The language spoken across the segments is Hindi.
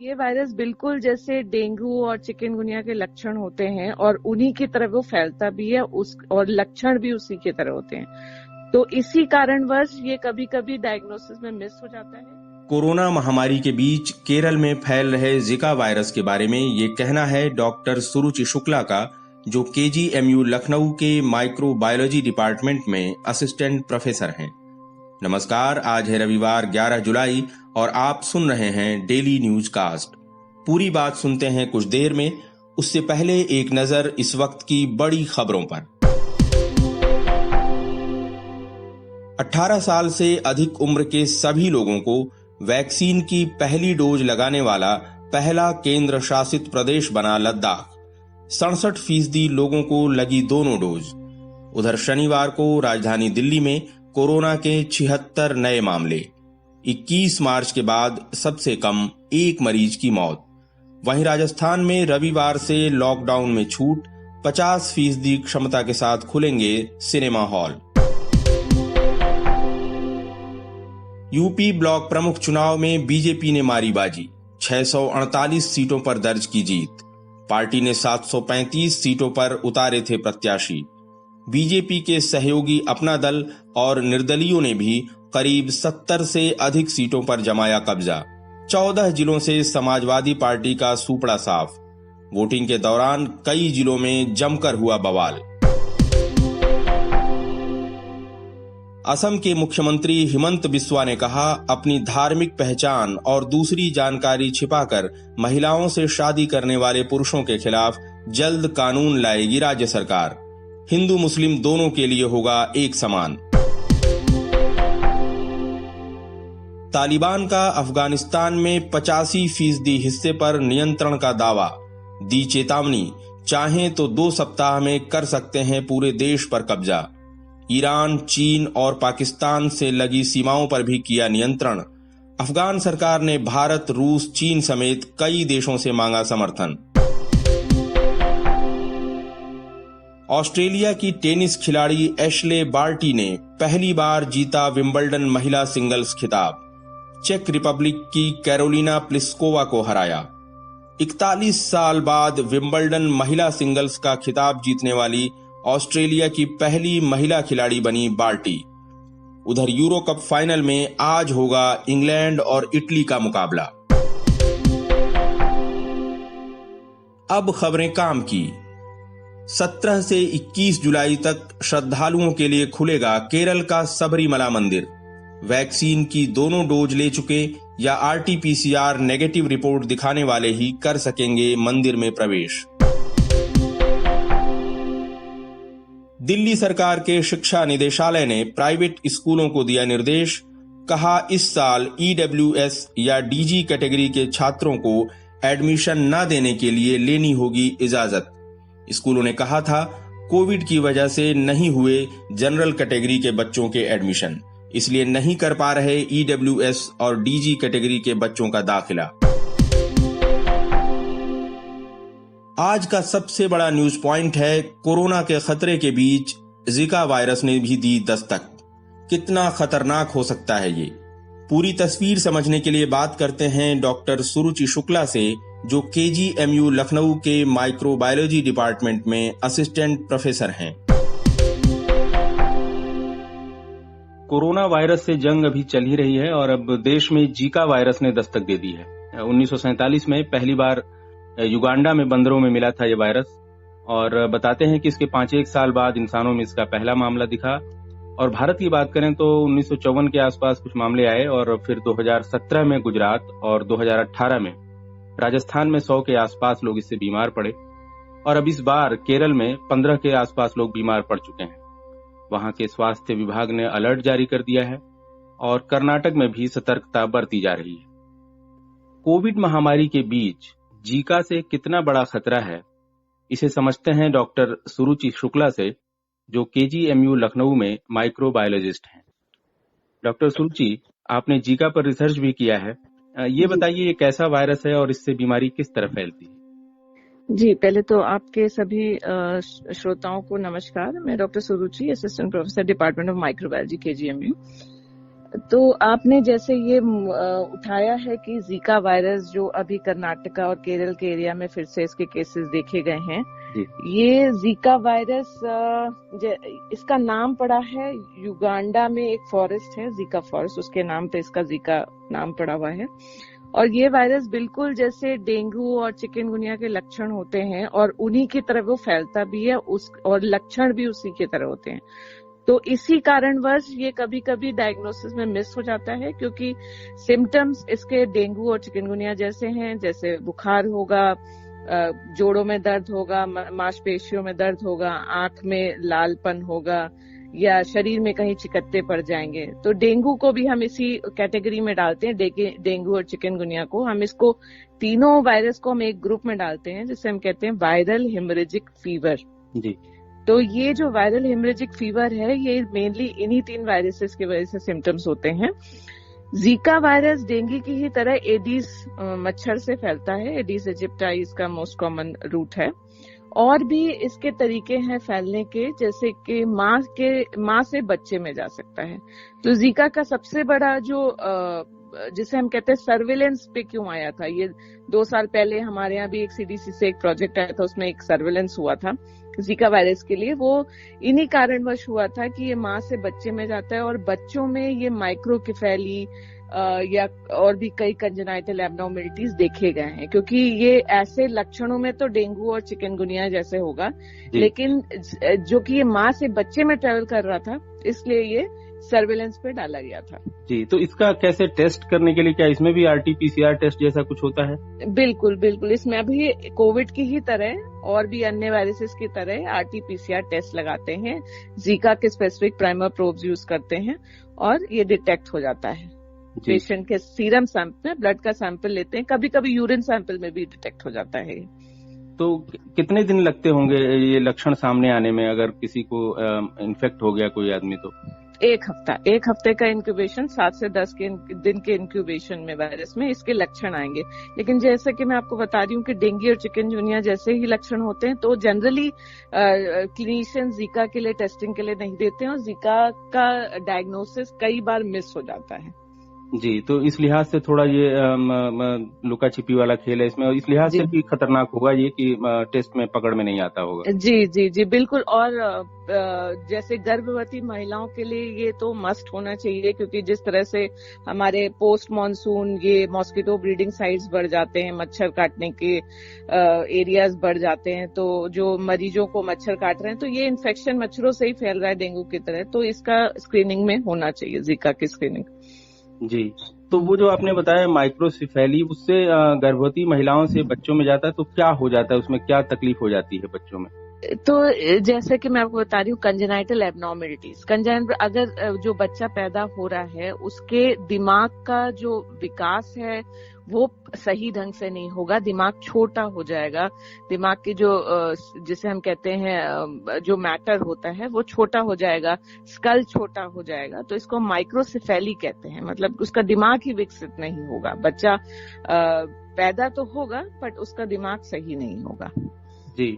ये वायरस बिल्कुल जैसे डेंगू और चिकनगुनिया के लक्षण होते हैं और उन्हीं की तरह वो फैलता भी है और लक्षण भी उसी की तरह होते हैं। तो इसी कारणवश ये कभी कभी डायग्नोसिस में मिस हो जाता है। कोरोना महामारी के बीच केरल में फैल रहे जिका वायरस के बारे में ये कहना है डॉक्टर सुरुचि शुक्ला का, जो केजीएमयू लखनऊ के माइक्रोबायोलॉजी डिपार्टमेंट में असिस्टेंट प्रोफेसर हैं। नमस्कार, आज है रविवार 11 जुलाई और आप सुन रहे हैं डेली न्यूज कास्ट। पूरी बात सुनते हैं कुछ देर में, उससे पहले एक नजर इस वक्त की बड़ी खबरों पर। 18 साल से अधिक उम्र के सभी लोगों को वैक्सीन की पहली डोज लगाने वाला पहला केंद्र शासित प्रदेश बना लद्दाख। 67% लोगों को लगी दोनों डोज। उधर शनिवार को राजधानी दिल्ली में कोरोना के 76 नए मामले। 21 मार्च के बाद सबसे कम एक मरीज की मौत। वहीं राजस्थान में रविवार से लॉकडाउन में छूट, 50% क्षमता के साथ खुलेंगे सिनेमा हॉल। यूपी ब्लॉक प्रमुख चुनाव में बीजेपी ने मारी बाजी, 648 सीटों पर दर्ज की जीत। पार्टी ने 735 सीटों पर उतारे थे प्रत्याशी। बीजेपी के सहयोगी अपना दल और निर्दलीयों ने भी करीब 70 से अधिक सीटों पर जमाया कब्जा। 14 जिलों से समाजवादी पार्टी का सूपड़ा साफ। वोटिंग के दौरान कई जिलों में जमकर हुआ बवाल। असम के मुख्यमंत्री हिमंत बिस्वा ने कहा, अपनी धार्मिक पहचान और दूसरी जानकारी छिपाकर महिलाओं से शादी करने वाले पुरुषों के खिलाफ जल्द कानून लाएगी राज्य सरकार। हिंदू मुस्लिम दोनों के लिए होगा एक समान। तालिबान का अफगानिस्तान में 85% हिस्से पर नियंत्रण का दावा। दी चेतावनी, चाहें तो 2 सप्ताह में कर सकते हैं पूरे देश पर कब्जा। ईरान, चीन और पाकिस्तान से लगी सीमाओं पर भी किया नियंत्रण। अफगान सरकार ने भारत, रूस, चीन समेत कई देशों से मांगा समर्थन। ऑस्ट्रेलिया की टेनिस खिलाड़ी एशले बार्टी ने पहली बार जीता विंबलडन महिला सिंगल्स खिताब। चेक रिपब्लिक की कैरोलिना प्लिस्कोवा को हराया। 41 साल बाद विंबलडन महिला सिंगल्स का खिताब जीतने वाली ऑस्ट्रेलिया की पहली महिला खिलाड़ी बनी बार्टी। उधर यूरो कप फाइनल में आज होगा इंग्लैंड और इटली का मुकाबला। अब खबरें काम की। 17 से 21 जुलाई तक श्रद्धालुओं के लिए खुलेगा केरल का सबरीमला मंदिर। वैक्सीन की दोनों डोज ले चुके या आरटीपीसीआर नेगेटिव रिपोर्ट दिखाने वाले ही कर सकेंगे मंदिर में प्रवेश। दिल्ली सरकार के शिक्षा निदेशालय ने प्राइवेट स्कूलों को दिया निर्देश। कहा, इस साल ईडब्ल्यूएस या डीजी कैटेगरी के छात्रों को एडमिशन न देने के लिए लेनी होगी इजाजत। स्कूलों ने कहा था, कोविड की वजह से नहीं हुए जनरल कैटेगरी के बच्चों के एडमिशन, इसलिए नहीं कर पा रहे ईडब्ल्यूएस और डीजी कैटेगरी के बच्चों का दाखिला। आज का सबसे बड़ा न्यूज पॉइंट है, कोरोना के खतरे के बीच जिका वायरस ने भी दी दस्तक। कितना खतरनाक हो सकता है ये? पूरी तस्वीर समझने के लिए बात करते हैं डॉक्टर सुरुचि शुक्ला से, जो केजीएमयू लखनऊ के माइक्रोबायोलॉजी डिपार्टमेंट में असिस्टेंट प्रोफेसर हैं। कोरोना वायरस से जंग अभी चल ही रही है और अब देश में जीका वायरस ने दस्तक दे दी है। 1947 में पहली बार युगांडा में बंदरों में मिला था ये वायरस और बताते हैं कि इसके 5-1 साल बाद इंसानों में इसका पहला मामला दिखा। और भारत की बात करें तो 1954 के आसपास कुछ मामले आए और फिर 2017 में गुजरात और 2018 में राजस्थान में 100 के आसपास लोग इससे बीमार पड़े और अब इस बार केरल में 15 के आसपास लोग बीमार पड़ चुके हैं। वहां के स्वास्थ्य विभाग ने अलर्ट जारी कर दिया है और कर्नाटक में भी सतर्कता बरती जा रही है। कोविड महामारी के बीच जीका से कितना बड़ा खतरा है, इसे समझते हैं डॉक्टर सुरुचि शुक्ला से, जो केजीएमयू लखनऊ में माइक्रोबायोलॉजिस्ट हैं। डॉक्टर सुरुचि, आपने जीका पर रिसर्च भी किया है, ये बताइए ये कैसा वायरस है और इससे बीमारी किस तरह फैलती है? जी, पहले तो आपके सभी श्रोताओं को नमस्कार। मैं doctor Suruchi, assistant professor department of microbiology KGMU. तो आपने जैसे ये उठाया है कि जीका वायरस जो अभी कर्नाटका और केरल के एरिया में फिर से इसके केसेस देखे गए हैं, ये जीका वायरस इसका नाम पड़ा है युगांडा में एक फॉरेस्ट है जीका फॉरेस्ट, उसके नाम पे इसका जीका नाम पड़ा हुआ है। और ये वायरस बिल्कुल जैसे डेंगू और चिकनगुनिया के लक्षण होते हैं और उन्हीं की तरह वो फैलता भी है और लक्षण भी उसी की तरह होते हैं। तो इसी कारणवश ये कभी कभी डायग्नोसिस में मिस हो जाता है, क्योंकि सिम्टम्स इसके डेंगू और चिकनगुनिया जैसे हैं, जैसे बुखार होगा, जोड़ों में दर्द होगा, मांसपेशियों में दर्द होगा, आंख में लालपन होगा या शरीर में कहीं चिकत्ते पड़ जाएंगे। तो डेंगू को भी हम इसी कैटेगरी में डालते हैं, डेंगू और चिकनगुनिया को हम इसको तीनों वायरस को हम एक ग्रुप में डालते हैं जिसे हम कहते हैं वायरल हेमरेजिक फीवर। जी। तो ये जो वायरल हेमरेजिक फीवर है ये मेनली इन्हीं 3 वायरसेस की वजह से सिम्टम्स होते हैं। जीका वायरस डेंगू की ही तरह एडीज मच्छर से फैलता है, एडीज इजिप्टाई इसका मोस्ट कॉमन रूट है। और भी इसके तरीके हैं फैलने के, जैसे कि माँ से बच्चे में जा सकता है। तो जीका का सबसे बड़ा जो जिसे हम कहते हैं सर्विलेंस पे क्यों आया था, ये 2 साल पहले हमारे यहाँ भी एक सीडीसी से एक प्रोजेक्ट आया था, उसमें एक सर्विलेंस हुआ था जीका वायरस के लिए। वो इन्हीं कारणवश हुआ था कि ये माँ से बच्चे में जाता है और बच्चों में ये माइक्रोकेफेली या और भी कई कंजेनाइटल एब्नॉर्मलिटीज देखे गए हैं, क्योंकि ये ऐसे लक्षणों में तो डेंगू और चिकनगुनिया जैसे होगा, लेकिन जो कि ये माँ से बच्चे में ट्रेवल कर रहा था, इसलिए ये सर्वेलेंस पे डाला गया था। जी, तो इसका कैसे टेस्ट करने के लिए, क्या इसमें भी आरटीपीसीआर टेस्ट जैसा कुछ होता है? बिल्कुल बिल्कुल, इसमें अभी कोविड की ही तरह और भी अन्य वायरसेस की तरह आरटीपीसीआर टेस्ट लगाते हैं, जीका के स्पेसिफिक प्राइमर प्रोब्स यूज करते हैं और ये डिटेक्ट हो जाता है। पेशेंट के सीरम सैंपल में ब्लड का सैंपल लेते हैं, कभी कभी यूरिन सैंपल में भी डिटेक्ट हो जाता है। तो कितने दिन लगते होंगे ये लक्षण सामने आने में, अगर किसी को इन्फेक्ट हो गया कोई आदमी तो? 1 हफ्ते का इंक्यूबेशन, 7 से 10 दिन के इंक्यूबेशन में वायरस में इसके लक्षण आएंगे। लेकिन जैसे कि मैं आपको बता रही हूँ कि डेंगू और चिकनगुनिया जैसे ही लक्षण होते हैं तो जनरली क्लिनिशियन जीका के लिए टेस्टिंग के लिए नहीं देते हैं और जीका का डायग्नोसिस कई बार मिस हो जाता है। जी, तो इस लिहाज से थोड़ा ये लुका छिपी वाला खेल है इसमें, और इस लिहाज से भी खतरनाक होगा ये कि टेस्ट में पकड़ में नहीं आता होगा। जी जी जी बिल्कुल। और जैसे गर्भवती महिलाओं के लिए ये तो मस्ट होना चाहिए, क्योंकि जिस तरह से हमारे पोस्ट मॉनसून ये मॉस्किटो ब्रीडिंग साइट्स बढ़ जाते हैं, मच्छर काटने के एरियाज बढ़ जाते हैं, तो जो मरीजों को मच्छर काट रहे हैं तो ये इन्फेक्शन मच्छरों से ही फैल रहा है डेंगू की तरह, तो इसका स्क्रीनिंग में होना चाहिए, जीका की स्क्रीनिंग। जी, तो वो जो आपने बताया माइक्रोसिफेली, उससे गर्भवती महिलाओं से बच्चों में जाता है, तो क्या हो जाता है, उसमें क्या तकलीफ हो जाती है बच्चों में? तो जैसे कि मैं आपको बता रही हूँ कंजेनाइटल एब्नॉर्मलिटीज, अगर जो बच्चा पैदा हो रहा है उसके दिमाग का जो विकास है वो सही ढंग से नहीं होगा, दिमाग छोटा हो जाएगा, दिमाग की जो जिसे हम कहते हैं जो मैटर होता है वो छोटा हो जाएगा, स्कल छोटा हो जाएगा, तो इसको माइक्रोसिफेली कहते हैं, मतलब उसका दिमाग ही विकसित नहीं होगा। बच्चा पैदा तो होगा बट उसका दिमाग सही नहीं होगा। जी,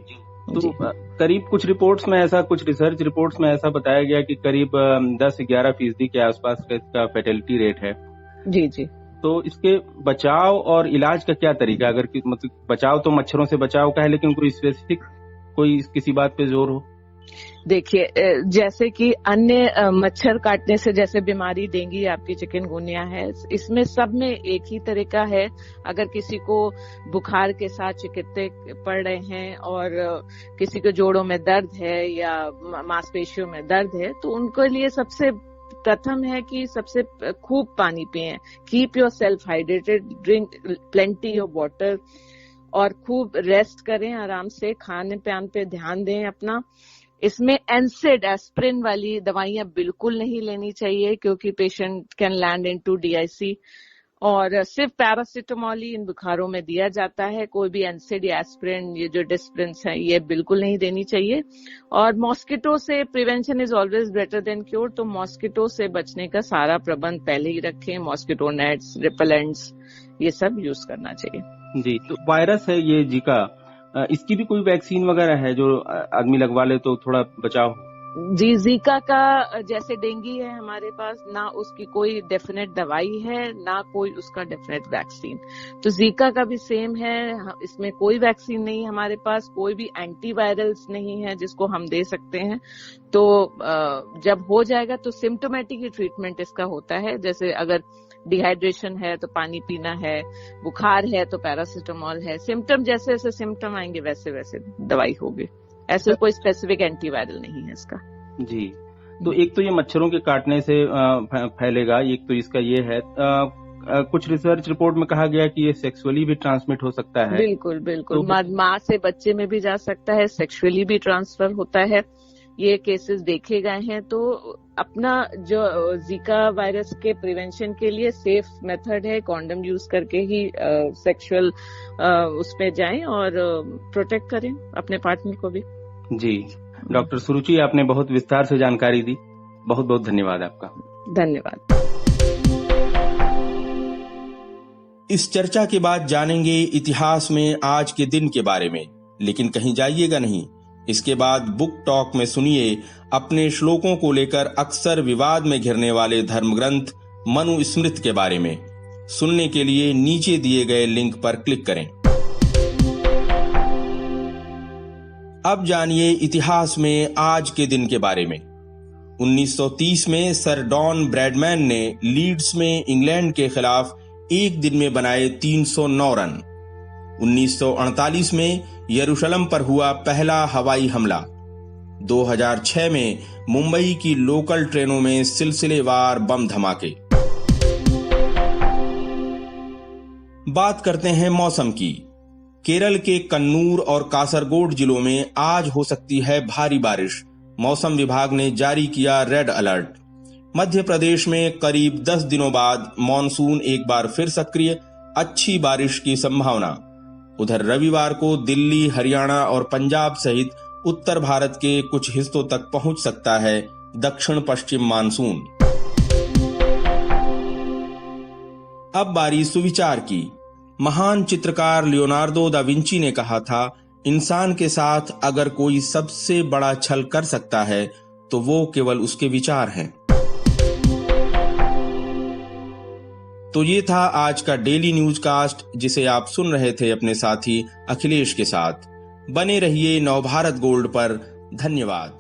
तो करीब कुछ रिपोर्ट्स में ऐसा, कुछ रिसर्च रिपोर्ट्स में ऐसा बताया गया कि करीब 10-11% के आसपास का इसका फर्टिलिटी रेट है। जी जी। तो इसके बचाव और इलाज का क्या तरीका, अगर मतलब बचाव तो मच्छरों से बचाव का है, लेकिन कोई स्पेसिफिक कोई किसी बात पे जोर हो? देखिए, जैसे कि अन्य मच्छर काटने से जैसे बीमारी डेंगू आपकी चिकनगुनिया है, इसमें सब में एक ही तरीका है। अगर किसी को बुखार के साथ चिकित्से पड़ रहे हैं और किसी को जोड़ों में दर्द है या मांसपेशियों में दर्द है, तो उनके लिए सबसे प्रथम है कि सबसे खूब पानी पिएं, keep your self hydrated, drink plenty of water, और खूब रेस्ट करें, आराम से खाने पान पे ध्यान दें अपना। इसमें एनसेड एस्प्रिन वाली दवाइयां बिल्कुल नहीं लेनी चाहिए, क्योंकि patient can land into DIC, और सिर्फ पैरासिटामोल ही इन बुखारों में दिया जाता है, कोई भी एनसेड या एस्प्रिन, ये जो डिस्प्रिन है ये बिल्कुल नहीं देनी चाहिए। और मॉस्किटो से prevention is always better than cure, तो मॉस्किटो से बचने का सारा प्रबंध पहले ही रखें, मॉस्किटो नेट्स, रिपेलेंट्स, ये सब यूज करना चाहिए। जी, तो वायरस है ये जीका, इसकी भी कोई वैक्सीन वगैरह है जो आदमी लगवा ले तो थोड़ा बचाव? जी, जीका का जैसे डेंगू है हमारे पास, ना उसकी कोई डेफिनेट दवाई है, ना कोई उसका डेफिनेट वैक्सीन। तो जीका का भी सेम है, इसमें कोई वैक्सीन नहीं हमारे पास, कोई भी एंटीवायरल्स नहीं है जिसको हम दे सकते हैं। तो जब हो जाएगा तो सिम्टोमेटिक ही ट्रीटमेंट इसका होता है। जैसे अगर डिहाइड्रेशन है तो पानी पीना है, बुखार है तो पैरासिटामोल है, सिम्टम जैसे जैसे सिम्टम आएंगे वैसे वैसे दवाई होगी। ऐसे कोई स्पेसिफिक एंटीवायरल नहीं है इसका। जी, तो एक तो ये मच्छरों के काटने से फैलेगा, एक तो इसका ये है। कुछ रिसर्च रिपोर्ट में कहा गया कि ये सेक्सुअली भी ट्रांसमिट हो सकता है। बिल्कुल बिल्कुल, माँ से बच्चे में भी जा सकता है, सेक्सुअली भी ट्रांसफर होता है, ये केसेस देखे गए हैं। तो अपना जो जीका वायरस के प्रिवेंशन के लिए सेफ मेथड है कॉन्डम यूज करके ही सेक्सुअल उसमें जाएं और प्रोटेक्ट करें अपने पार्टनर को भी। जी, डॉक्टर सुरुचि, आपने बहुत विस्तार से जानकारी दी, बहुत बहुत धन्यवाद आपका। धन्यवाद। इस चर्चा के बाद जानेंगे इतिहास में आज के दिन के बारे में, लेकिन कहीं जाइएगा नहीं। इसके बाद बुक टॉक में सुनिए अपने श्लोकों को लेकर अक्सर विवाद में घिरने वाले धर्मग्रंथ मनुस्मृति के बारे में। सुनने के लिए नीचे दिए गए लिंक पर क्लिक करें। अब जानिए इतिहास में आज के दिन के बारे में। 1930 में सर डॉन ब्रैडमैन ने लीड्स में इंग्लैंड के खिलाफ एक दिन में बनाए 309 रन। 1948 में यरूशलेम पर हुआ पहला हवाई हमला। 2006 में मुंबई की लोकल ट्रेनों में सिलसिलेवार बम धमाके। बात करते हैं मौसम की। केरल के कन्नूर और कासरगोड जिलों में आज हो सकती है भारी बारिश। मौसम विभाग ने जारी किया रेड अलर्ट। मध्य प्रदेश में करीब 10 दिनों बाद मॉनसून एक बार फिर सक्रिय, अच्छी बारिश की संभावना। उधर रविवार को दिल्ली, हरियाणा और पंजाब सहित उत्तर भारत के कुछ हिस्सों तक पहुंच सकता है दक्षिण पश्चिम मानसून। अब बारी सुविचार की। महान चित्रकार लियोनार्डो दा विंची ने कहा था, इंसान के साथ अगर कोई सबसे बड़ा छल कर सकता है तो वो केवल उसके विचार हैं। तो ये था आज का डेली न्यूज कास्ट, जिसे आप सुन रहे थे अपने साथी अखिलेश के साथ। बने रहिए नवभारत गोल्ड पर। धन्यवाद।